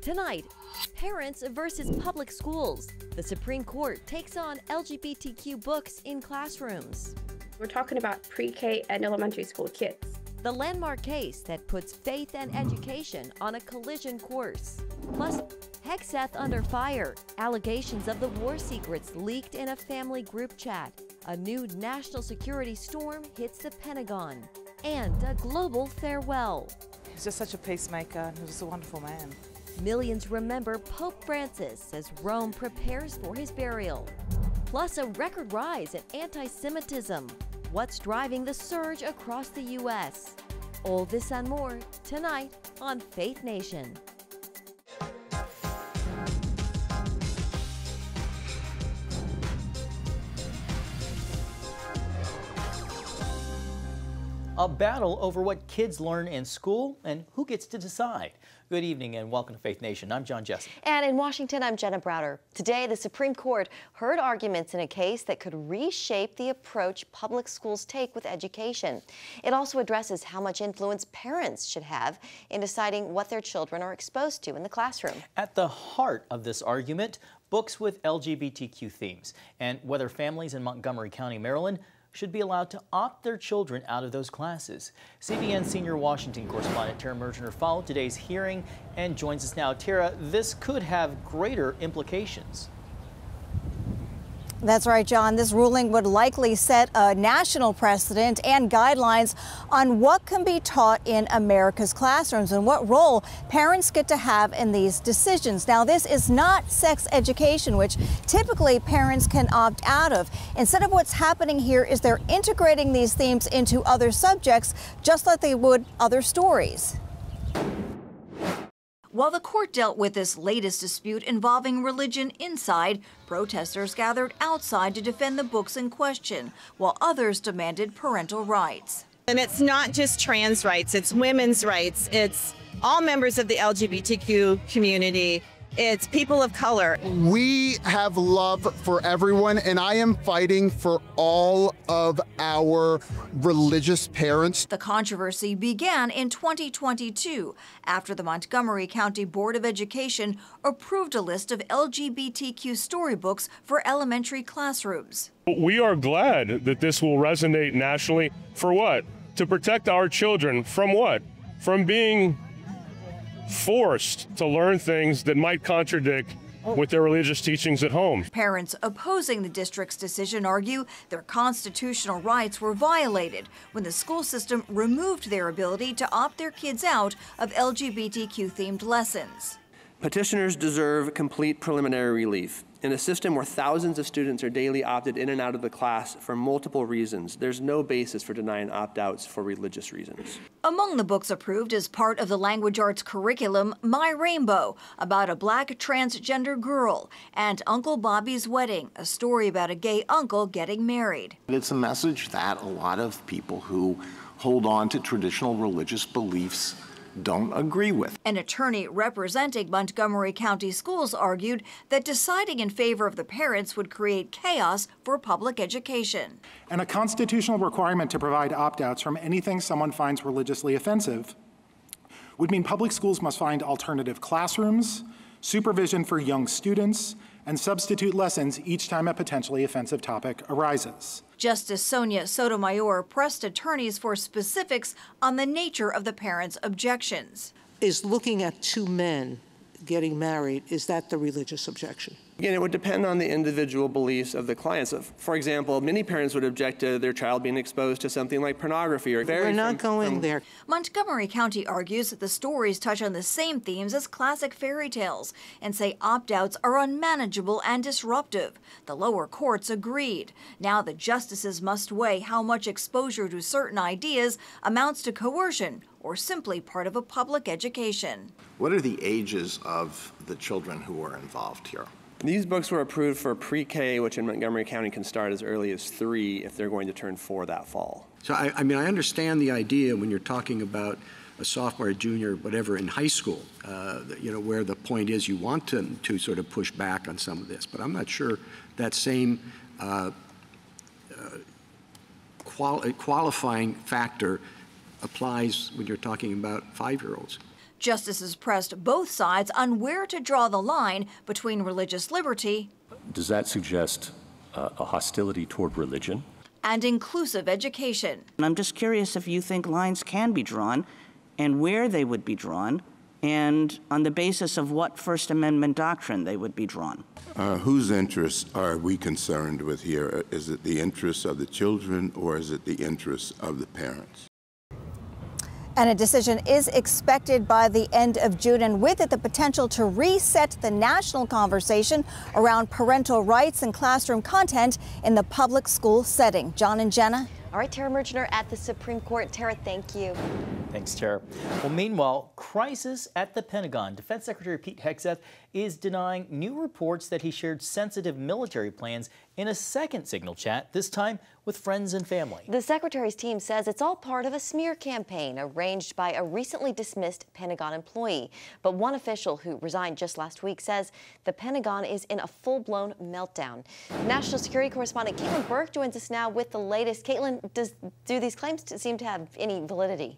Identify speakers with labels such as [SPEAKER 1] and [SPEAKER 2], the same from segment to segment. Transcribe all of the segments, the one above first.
[SPEAKER 1] Tonight, parents versus public schools. The Supreme Court takes on LGBTQ books in classrooms.
[SPEAKER 2] We're talking about pre-K and elementary school kids.
[SPEAKER 1] The landmark case that puts faith and education on a collision course. Plus, Hegseth under fire. Allegations of the war secrets leaked in a family group chat. A new national security storm hits the Pentagon. And a global farewell.
[SPEAKER 3] He's just such a pacemaker, and he was just a wonderful man.
[SPEAKER 1] Millions remember Pope Francis as Rome prepares for his burial. Plus, a record rise in antisemitism. What's driving the surge across the U.S.? All this and more tonight on Faith Nation.
[SPEAKER 4] A battle over what kids learn in school and who gets to decide. Good evening and welcome to Faith Nation. I'm John Jessup.
[SPEAKER 1] And in Washington, I'm Jenna Browder. Today, the Supreme Court heard arguments in a case that could reshape the approach public schools take with education. It also addresses how much influence parents should have in deciding what their children are exposed to in the classroom. At the heart of this argument, books with LGBTQ themes and whether families in Montgomery County, Maryland, should be allowed to opt their children out of those classes. CBN senior Washington correspondent Tara Mergener followed today's hearing and joins us now. Tara, this could have greater implications.
[SPEAKER 5] That's right, John. This ruling would likely set a national precedent and guidelines on what can be taught in America's classrooms and what role parents get to have in these decisions. Now, this is not sex education, which typically parents can opt out of. Instead of what's happening here is they're integrating these themes into other subjects, just like they would other stories.
[SPEAKER 6] While the court dealt with this latest dispute involving religion inside, protesters gathered outside to defend the books in question, while others demanded parental rights.
[SPEAKER 7] And it's not just trans rights, it's women's rights, it's all members of the LGBTQ community, it's people of color.
[SPEAKER 8] We have love for everyone, and I am fighting for all of our religious parents.
[SPEAKER 6] The controversy began in 2022 after the Montgomery County Board of Education approved a list of LGBTQ storybooks for elementary classrooms.
[SPEAKER 9] We are glad that this will resonate nationally. For what? To protect our children from what? From being forced to learn things that might contradict with their religious teachings at home.
[SPEAKER 6] Parents opposing the district's decision argue their constitutional rights were violated when the school system removed their ability to opt their kids out of LGBTQ-themed lessons.
[SPEAKER 10] Petitioners deserve complete preliminary relief. In a system where thousands of students are daily opted in and out of the class for multiple reasons, there's no basis for denying opt-outs for religious reasons.
[SPEAKER 6] Among the books approved as part of the language arts curriculum, My Rainbow, about a black transgender girl, and Uncle Bobby's Wedding, a story about a gay uncle getting married.
[SPEAKER 11] It's a message that a lot of people who hold on to traditional religious beliefs don't agree with.
[SPEAKER 6] An attorney representing Montgomery County Schools argued that deciding in favor of the parents would create chaos for public education.
[SPEAKER 12] And a constitutional requirement to provide opt-outs from anything someone finds religiously offensive would mean public schools must find alternative classrooms, supervision for young students, and substitute lessons each time a potentially offensive topic arises.
[SPEAKER 6] Justice Sonia Sotomayor pressed attorneys for specifics on the nature of the parents' objections.
[SPEAKER 13] Is looking at two men getting married, is that the religious objection?
[SPEAKER 10] Again, it would depend on the individual beliefs of the clients. For example, many parents would object to their child being exposed to something like pornography or
[SPEAKER 13] We're not going there.
[SPEAKER 6] Montgomery County argues that the stories touch on the same themes as classic fairy tales and say opt-outs are unmanageable and disruptive. The lower courts agreed. Now the justices must weigh how much exposure to certain ideas amounts to coercion or simply part of a public education.
[SPEAKER 11] What are the ages of the children who are involved here?
[SPEAKER 10] These books were approved for pre-K, which in Montgomery County can start as early as 3 if they're going to turn 4 that fall.
[SPEAKER 14] So I mean, I understand the idea when you're talking about a sophomore, a junior, whatever, in high school, you know, where the point is you want to sort of push back on some of this. But I'm not sure that same qualifying factor applies when you're talking about 5-year-olds.
[SPEAKER 6] Justices pressed both sides on where to draw the line between religious liberty.
[SPEAKER 15] Does that suggest a hostility toward religion?
[SPEAKER 6] And inclusive education.
[SPEAKER 16] And I'm just curious if you think lines can be drawn and where they would be drawn and on the basis of what First Amendment doctrine they would be drawn.
[SPEAKER 17] Whose interests are we concerned with here? Is it the interests of the children or is it the interests of the parents?
[SPEAKER 5] And a decision is expected by the end of June, and with it the potential to reset the national conversation around parental rights and classroom content in the public school setting. John and Jenna.
[SPEAKER 1] All right, Tara Merchner at the Supreme Court. Tara, thank you.
[SPEAKER 4] Thanks, Tara. Well, meanwhile, crisis at the Pentagon. Defense Secretary Pete Hegseth is denying new reports that he shared sensitive military plans in a second Signal chat, this time with friends and family.
[SPEAKER 1] The Secretary's team says it's all part of a smear campaign arranged by a recently dismissed Pentagon employee. But one official who resigned just last week says the Pentagon is in a full-blown meltdown. National Security Correspondent Caitlin Burke joins us now with the latest. Caitlin, do these claims seem to have any validity?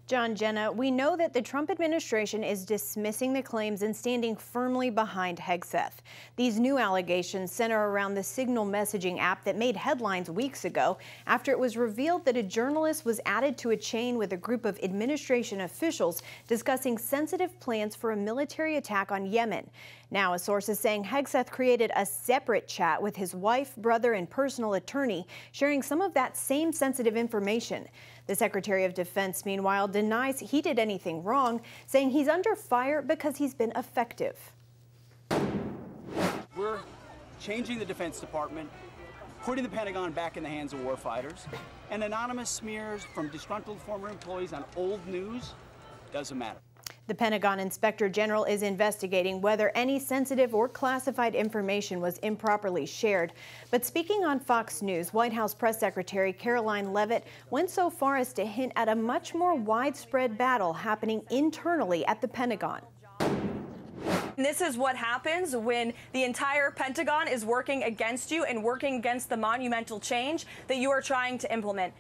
[SPEAKER 18] John, Jenna, we know that the Trump administration is dismissing the claims and standing firmly behind Hegseth. These new allegations center around the Signal messaging app that made headlines weeks ago after it was revealed that a journalist was added to a chain with a group of administration officials discussing sensitive plans for a military attack on Yemen. Now, a source is saying Hegseth created a separate chat with his wife, brother, and personal attorney, sharing some of that same sensitive information. The Secretary of Defense, meanwhile, denies he did anything wrong, saying he's under fire because he's been effective.
[SPEAKER 19] We're changing the Defense Department, putting the Pentagon back in the hands of warfighters, and anonymous smears from disgruntled former employees on old news doesn't matter.
[SPEAKER 18] The Pentagon Inspector General is investigating whether any sensitive or classified information was improperly shared. But speaking on Fox News, White House Press Secretary Caroline Leavitt went so far as to hint at a much more widespread battle happening internally at the Pentagon.
[SPEAKER 20] This is what happens when the entire Pentagon is working against you and working against the monumental change that you are trying to implement.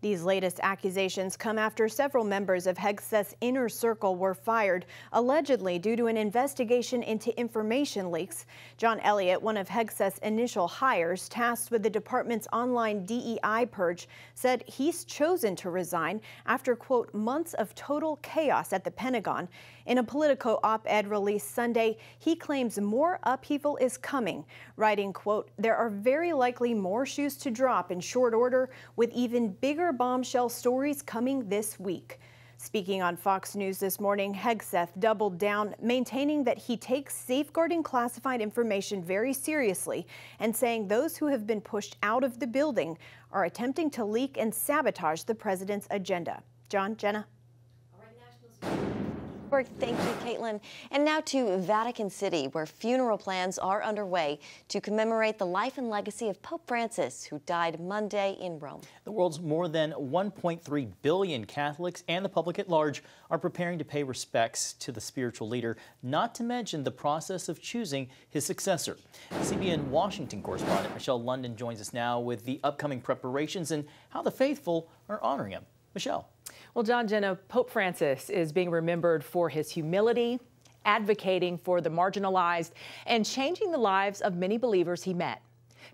[SPEAKER 18] These latest accusations come after several members of Hegseth's inner circle were fired, allegedly due to an investigation into information leaks. John Elliott, one of Hegseth's initial hires tasked with the department's online DEI purge, said he's chosen to resign after, quote, months of total chaos at the Pentagon. In a Politico op-ed released Sunday, he claims more upheaval is coming, writing, quote, there are very likely more shoes to drop in short order, with even bigger bombshell stories coming this week. Speaking on Fox News this morning, Hegseth doubled down, maintaining that he takes safeguarding classified information very seriously and saying those who have been pushed out of the building are attempting to leak and sabotage the president's agenda. John, Jenna.
[SPEAKER 1] Thank you, Caitlin. And now to Vatican City, where funeral plans are underway to commemorate the life and legacy of Pope Francis, who died Monday in Rome.
[SPEAKER 4] The world's more than 1.3 billion Catholics and the public at large are preparing to pay respects to the spiritual leader, not to mention the process of choosing his successor. CBN Washington correspondent Michelle London joins us now with the upcoming preparations and how the faithful are honoring him. Michelle.
[SPEAKER 21] Well, John, Jenna, Pope Francis is being remembered for his humility, advocating for the marginalized, and changing the lives of many believers he met.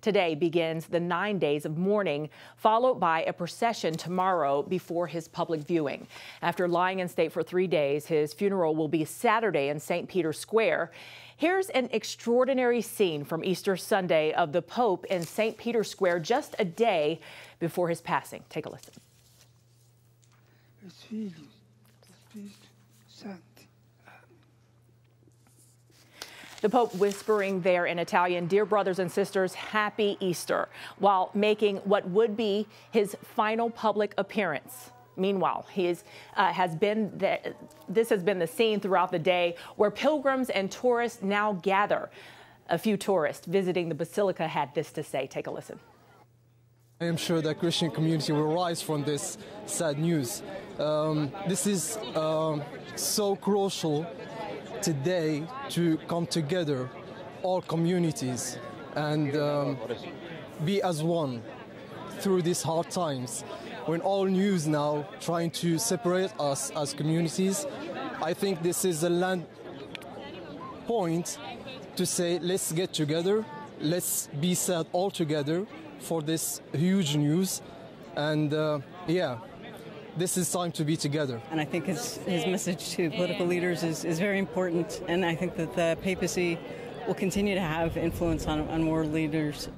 [SPEAKER 21] Today begins the 9 days of mourning, followed by a procession tomorrow before his public viewing. After lying in state for 3 days, his funeral will be Saturday in St. Peter's Square. Here's an extraordinary scene from Easter Sunday of the Pope in St. Peter's Square just a day before his passing. Take a listen. The Pope whispering there in Italian, "Dear brothers and sisters, happy Easter," while making what would be his final public appearance. Meanwhile, this has been the scene throughout the day where pilgrims and tourists now gather. A few tourists visiting the Basilica had this to say. Take a listen.
[SPEAKER 22] I am sure the Christian community will rise from this sad news. This is so crucial today to come together, all communities, and be as one through these hard times when all news now trying to separate us as communities. I think this is a land point to say, let's get together, let's be sad all together for this huge news. And yeah, this is time to be together.
[SPEAKER 2] And I think his message to political leaders is very important. And I think that the papacy will continue to have influence on world leaders.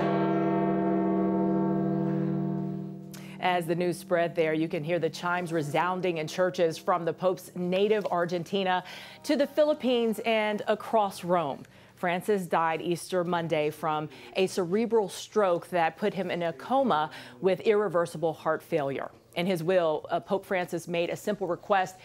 [SPEAKER 21] As the news spread there, you can hear the chimes resounding in churches from the Pope's native Argentina to the Philippines and across Rome. Francis died Easter Monday from a cerebral stroke that put him in a coma with irreversible heart failure. In his will, Pope Francis made a simple request,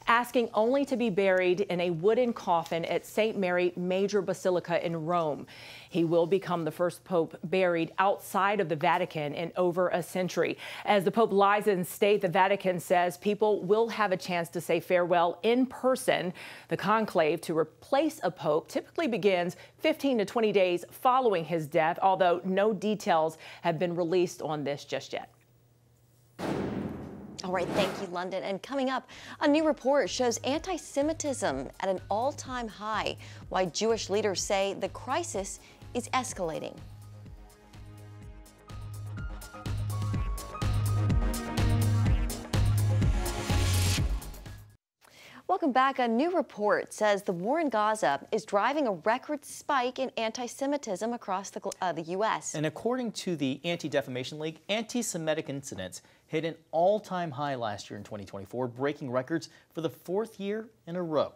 [SPEAKER 21] asking only to be buried in a wooden coffin at St. Mary Major Basilica in Rome. He will become the first pope buried outside of the Vatican in over a century. As the Pope lies in state, the Vatican says people will have a chance to say farewell in person. The conclave to replace a pope typically begins 15 to 20 days following his death, although no details have been released on this just yet.
[SPEAKER 1] All right, thank you, London. And coming up, a new report shows anti-Semitism at an all-time high, why Jewish leaders say the crisis is escalating. Welcome back. A new report says the war in Gaza is driving a record spike in anti-Semitism across the U.S.
[SPEAKER 4] And according to the Anti-Defamation League, anti-Semitic incidents hit an all-time high last year in 2024, breaking records for the fourth year in a row.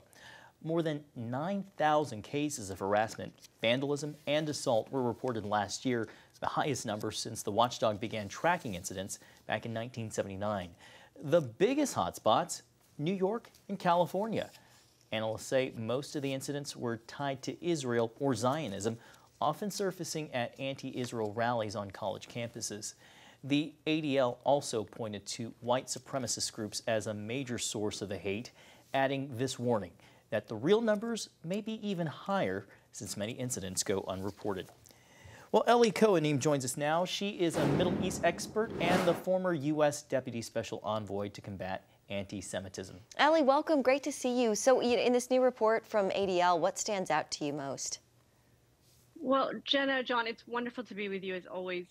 [SPEAKER 4] More than 9,000 cases of harassment, vandalism, and assault were reported last year, the highest number since the watchdog began tracking incidents back in 1979. The biggest hotspots, New York and California. Analysts say most of the incidents were tied to Israel or Zionism, often surfacing at anti-Israel rallies on college campuses. The ADL also pointed to white supremacist groups as a major source of the hate, adding this warning that the real numbers may be even higher since many incidents go unreported. Well, Ellie Kohanim joins us now. She is a Middle East expert and the former U.S. Deputy Special Envoy to combat anti-Semitism.
[SPEAKER 1] Ellie, welcome. Great to see you. So in this new report from ADL, what stands out to you most?
[SPEAKER 3] Well, Jenna, John, it's wonderful to be with you as always.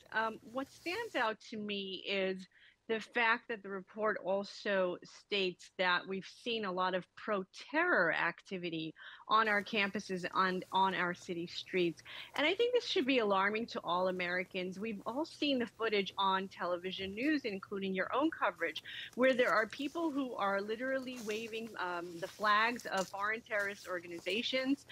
[SPEAKER 3] What stands out to me is the fact that the report also states that we've seen a lot of pro-terror activity on our campuses and on our city streets. And I think this should be alarming to all Americans. We've all seen the footage on television news, including your own coverage, where there are people who are literally waving the flags of foreign terrorist organizations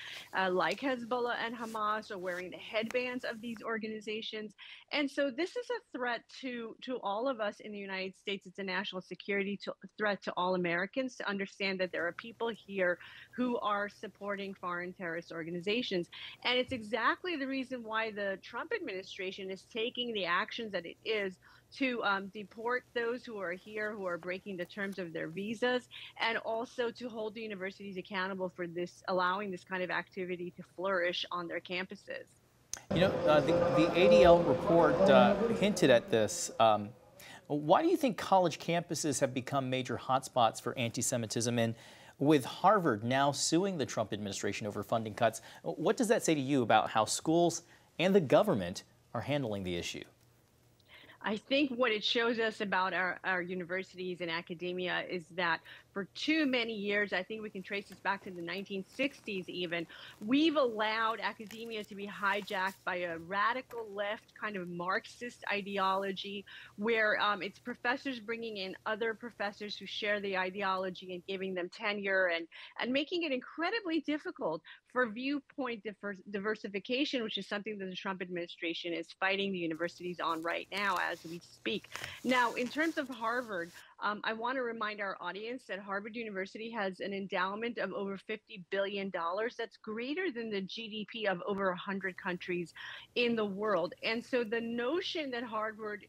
[SPEAKER 3] like Hezbollah and Hamas, or wearing the headbands of these organizations. And so this is a threat to all of us in the United States. It's a national security threat to all Americans to understand that there are people here who are supporting foreign terrorist organizations. And it's exactly the reason why the Trump administration is taking the actions that it is to deport those who are here, who are breaking the terms of their visas, and also to hold the universities accountable for this, allowing this kind of activity to flourish on their campuses.
[SPEAKER 4] You know, the ADL report hinted at this. Why do you think college campuses have become major hotspots for anti-Semitism? And with Harvard now suing the Trump administration over funding cuts, what does that say to you about how schools and the government are handling the issue?
[SPEAKER 3] I think what it shows us about our universities and academia is that for too many years, I think we can trace this back to the 1960s even, we've allowed academia to be hijacked by a radical left kind of Marxist ideology where it's professors bringing in other professors who share the ideology and giving them tenure and making it incredibly difficult for viewpoint diversification, which is something that the Trump administration is fighting the universities on right now as we speak. Now, in terms of Harvard, I want to remind our audience that Harvard University has an endowment of over $50 billion. That's greater than the GDP of over 100 countries in the world. And so the notion that Harvard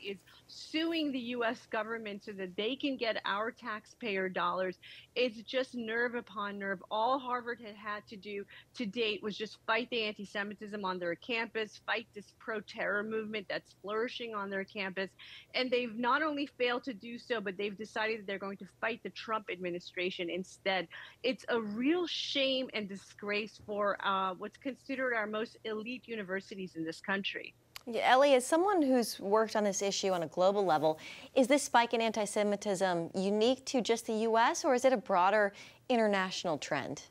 [SPEAKER 3] is suing the U.S. government so that they can get our taxpayer dollars is just nerve upon nerve. All Harvard had to do to date was just fight the anti-Semitism on their campus, fight this pro-terror movement that's flourishing on their campus. And they've not only failed to do do so, but they've decided that they're going to fight the Trump administration instead. It's a real shame and disgrace for what's considered our most elite universities in this country.
[SPEAKER 1] Yeah, Ellie, as someone who's worked on this issue on a global level, is this spike in anti-Semitism unique to just the U.S., or is it a broader international trend?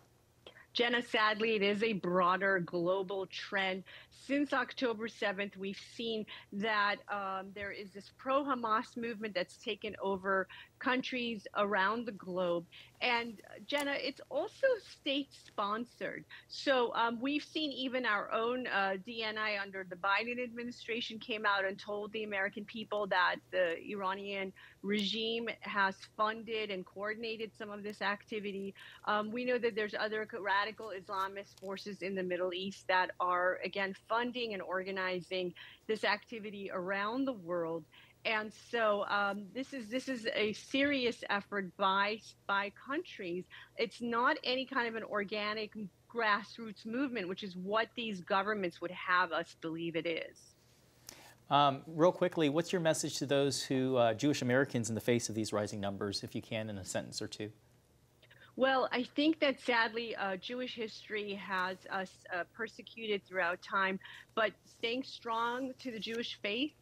[SPEAKER 3] Jenna, sadly, it is a broader global trend. Since October 7th, we've seen that there is this pro-Hamas movement that's taken over countries around the globe. And Jenna, it's also state-sponsored. So we've seen even our own DNI under the Biden administration came out and told the American people that the Iranian regime has funded and coordinated some of this activity. We know that there's other radical Islamist forces in the Middle East that are, again, funding and organizing this activity around the world. And so this is a serious effort by countries. It's not any kind of an organic grassroots movement, which is what these governments would have us believe it is.
[SPEAKER 4] Real quickly, what's your message to those Jewish Americans in the face of these rising numbers, if you can, in a sentence or two?
[SPEAKER 3] Well, I think that sadly, Jewish history has us persecuted throughout time, but staying strong to the Jewish faith,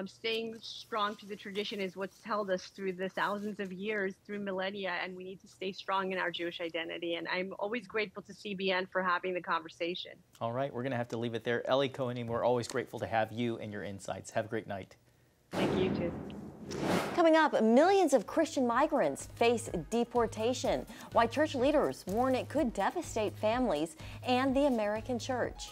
[SPEAKER 3] staying strong to the tradition is what's held us through the thousands of years, through millennia, and we need to stay strong in our Jewish identity. And I'm always grateful to CBN for having the conversation. All right, we're going to have to leave it there. Ellie Cohen, we're always grateful to have you and your insights. Have a great night. Thank you, too.
[SPEAKER 1] Coming up, millions of Christian migrants face deportation, why church leaders warn it could devastate families and the American church.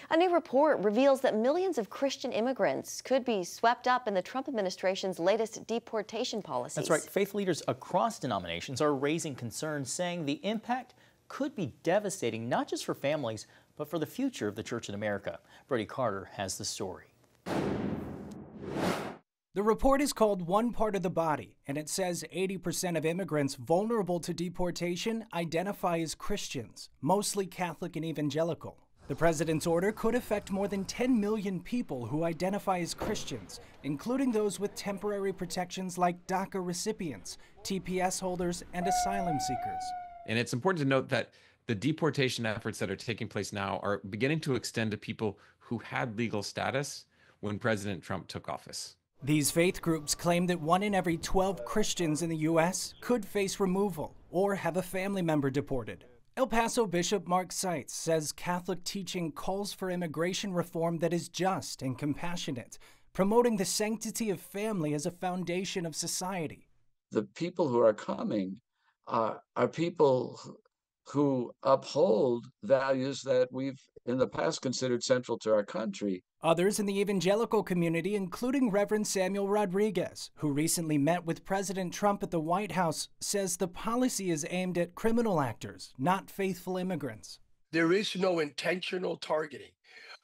[SPEAKER 1] A new report reveals that millions of Christian immigrants could be swept up in the Trump administration's latest deportation policies.
[SPEAKER 4] That's right. Faith leaders across denominations are raising concerns, saying the impact could be devastating, not just for families, but for the future of the church in America. Brody Carter has the story.
[SPEAKER 7] The report is called One Part of the Body, and it says 80% of immigrants vulnerable to deportation identify as Christians, mostly Catholic and evangelical. The president's order could affect more than 10 million people who identify as Christians, including those with temporary protections like DACA recipients, TPS holders, and asylum seekers.
[SPEAKER 8] And it's important to note that the deportation efforts that are taking place now are beginning to extend to people who had legal status when President Trump took office.
[SPEAKER 7] These faith groups claim that 1 in every 12 Christians in the U.S. could face removal or have a family member deported. El Paso Bishop Mark Seitz says Catholic teaching calls for immigration reform that is just and compassionate, promoting the sanctity of family as a foundation of society.
[SPEAKER 23] The people who are coming are people who uphold values that we've in the past considered central to our country.
[SPEAKER 7] Others in the evangelical community, including Reverend Samuel Rodriguez, who recently met with President Trump at the White House, says the policy is aimed at criminal actors, not faithful immigrants.
[SPEAKER 24] There is no intentional targeting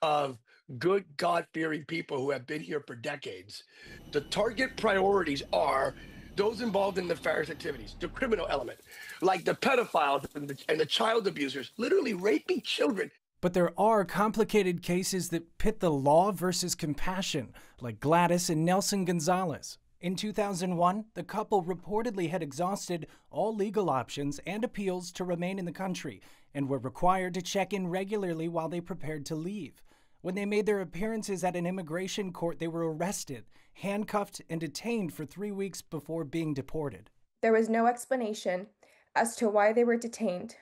[SPEAKER 24] of good, God-fearing people who have been here for decades. The target priorities are those involved in nefarious activities, the criminal element, like the pedophiles and the child abusers, literally raping children.
[SPEAKER 7] But there are complicated cases that pit the law versus compassion, like Gladys and Nelson Gonzalez. In 2001, the couple reportedly had exhausted all legal options and appeals to remain in the country and were required to check in regularly while they prepared to leave. When they made their appearances at an immigration court, they were arrested, handcuffed, and detained for 3 weeks before being deported.
[SPEAKER 25] There was no explanation as to why they were detained.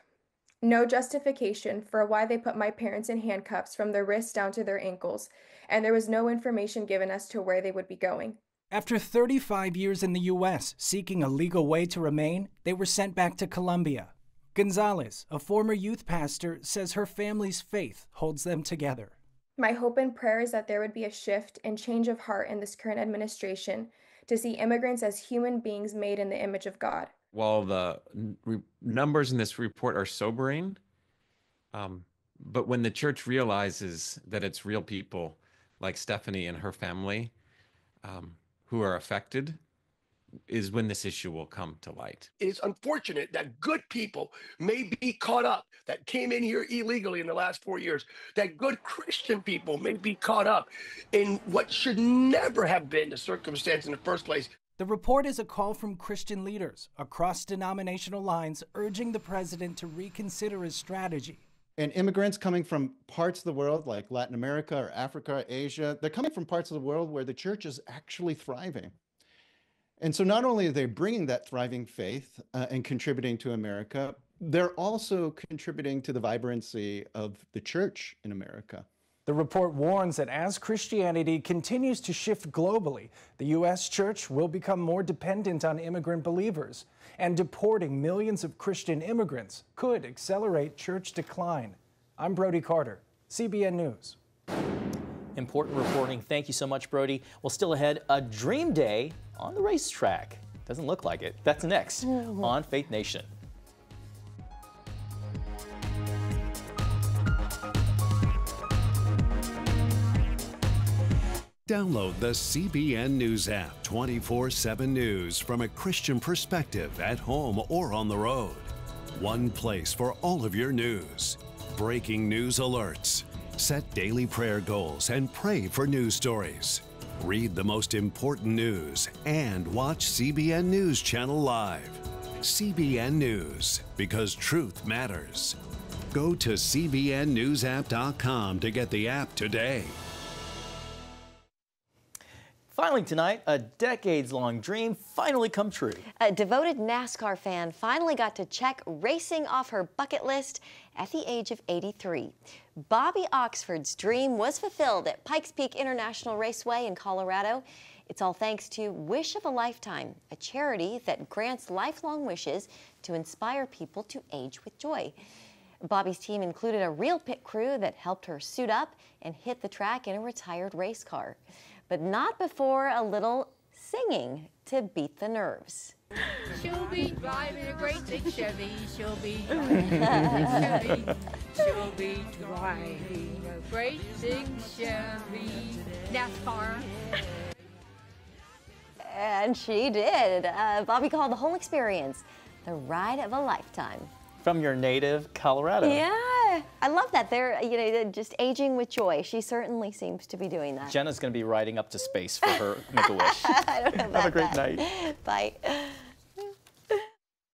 [SPEAKER 25] No justification for why they put my parents in handcuffs from their wrists down to their ankles, and there was no information given as to where they would be going.
[SPEAKER 7] After 35 years in the U.S. seeking a legal way to remain, they were sent back to Colombia. Gonzalez, a former youth pastor, says her family's faith holds them together.
[SPEAKER 25] My hope and prayer is that there would be a shift and change of heart in this current administration to see immigrants as human beings made in the image of God.
[SPEAKER 8] While the numbers in this report are sobering, but when the church realizes that it's real people like Stephanie and her family who are affected, is when this issue will come to light.
[SPEAKER 24] It is unfortunate that good people may be caught up, that came in here illegally in the last 4 years, that good Christian people may be caught up in what should never have been the circumstance in the first place.
[SPEAKER 7] The report is a call from Christian leaders across denominational lines urging the president to reconsider his strategy.
[SPEAKER 9] And immigrants coming from parts of the world like Latin America or Africa, Asia, they're coming from parts of the world where the church is actually thriving. And so not only are they bringing that thriving faith and contributing to America, they're also contributing to the vibrancy of the church in America.
[SPEAKER 7] The report warns that as Christianity continues to shift globally, the U.S. church will become more dependent on immigrant believers, and deporting millions of Christian immigrants could accelerate church decline. I'm Brody Carter, CBN News.
[SPEAKER 4] Important reporting. Thank you so much, Brody. Well, still ahead, a dream day on the racetrack. Doesn't look like it. That's next on Faith Nation.
[SPEAKER 10] Download the CBN News app, 24/7 news from a Christian perspective at home or on the road. One place for all of your news. Breaking news alerts. Set daily prayer goals and pray for news stories. Read the most important news and watch CBN News Channel live. CBN News, because truth matters. Go to cbnnewsapp.com to get the app today.
[SPEAKER 4] Finally tonight, a decades-long dream finally come true.
[SPEAKER 1] A devoted NASCAR fan finally got to check racing off her bucket list at the age of 83. Bobby Oxford's dream was fulfilled at Pikes Peak International Raceway in Colorado. It's all thanks to Wish of a Lifetime, a charity that grants lifelong wishes to inspire people to age with joy. Bobby's team included a real pit crew that helped her suit up and hit the track in a retired race car. But not before a little singing to beat the nerves.
[SPEAKER 11] She'll be driving a great big Chevy. She'll be driving a Chevy. She'll be driving a great big Chevy. NASCAR.
[SPEAKER 1] And she did. Bobby called the whole experience the ride of a lifetime.
[SPEAKER 4] From your native Colorado.
[SPEAKER 1] Yeah, I love that. They're, just aging with joy. She certainly seems to be doing that.
[SPEAKER 4] Jenna's going to be riding up to space for her Make-A-Wish.
[SPEAKER 1] I don't know about
[SPEAKER 4] Have a great
[SPEAKER 1] that.
[SPEAKER 4] night.
[SPEAKER 1] Bye.